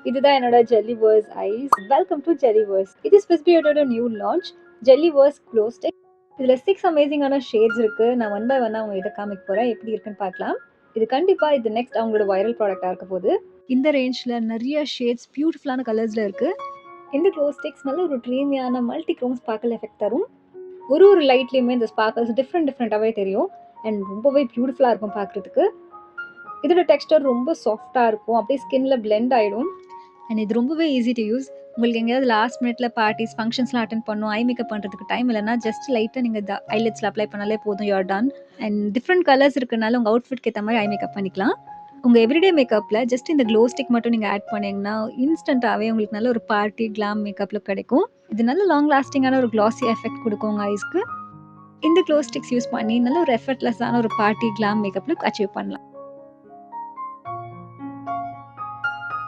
இதுதான் என்னோட Jellyverse ice. Welcome to Jellyverse. இது ஸ்விஸ் பியூட்டியோட new launch Jellyverse glow stick. இதுல 6 அமேசிங்கான ஷேட்ஸ் இருக்கு. நான் ஒன் பை ஒன்னா உங்ககிட்ட காமிக்க போறேன். எப்படி இருக்குன்னு பார்க்கலாம். இது நெக்ஸ்ட் அவங்களோட வைரல் ப்ராடக்டா இருக்க போகுது. இந்த ரேஞ்ச்ல நிறைய ஷேட்ஸ் பியூட்டிஃபுல்லான கலர்ஸ்ல இருக்கு. இந்த க்ளோ ஸ்டிக்ஸ் நல்ல ஒரு ட்ரீமியான மல்டி க்ரோம் ஸ்பார்க்கல் எஃபெக்ட் தரும். ஒரு லைட்லயுமே இந்த ஸ்பார்க்கல்ஸ் டிஃப்ரெண்டாவே தெரியும். அண்ட் ரொம்பவே பியூட்டிஃபுல்லா இருக்கும் பார்க்கறதுக்கு. இதோட டெக்ஸ்டர் ரொம்ப சாஃப்டா இருக்கும். அப்படியே ஸ்கின்ல பிளெண்ட் ஆயிடும். அண்ட் இது ரொம்பவே ஈஸி டு யூஸ். உங்களுக்கு எங்கேயாவது லாஸ்ட் மினிட்ல பார்ட்டிஸ் ஃபங்க்ஷன்ஸ்லாம் அட்டென்ட் பண்ணணும், ஐ மேக்கப் பண்ணுறதுக்கு டைம் இல்லைன்னா ஜஸ்ட் லைட்டாக நீங்கள் ஐலெட்ஸில் அப்ளை பண்ணாலே போதும், you're done. And different colours இருக்கனால உங்கள் அவுட்ஃபிட்க்கு ஏற்ற மாதிரி ஐ மேக்கப் பண்ணிக்கலாம். உங்கள் எவ்ரிடே மேக்கப்பில் ஜஸ்ட் இந்த க்ளோ ஸ்டிக் மட்டும் நீங்கள் ஆட் பண்ணிங்கன்னா இன்ஸ்டண்ட்டாகவே உங்களுக்கு நல்ல ஒரு பார்ட்டி கிளாம் மேக்கப்பில் கிடைக்கும். இது நல்ல லாங் லாஸ்டிங்கான ஒரு க்ளாஸி எஃபெக்ட் கொடுக்கும் உங்கள் ஐஸ்க்கு. இந்த க்ளோ ஸ்டிக்ஸ் யூஸ் பண்ணி நல்ல ஒரு எஃபர்ட்லெஸ்ஸான ஒரு பார்ட்டி கிளாம் மேக்கப்பில் அச்சீவ் பண்ணலாம்.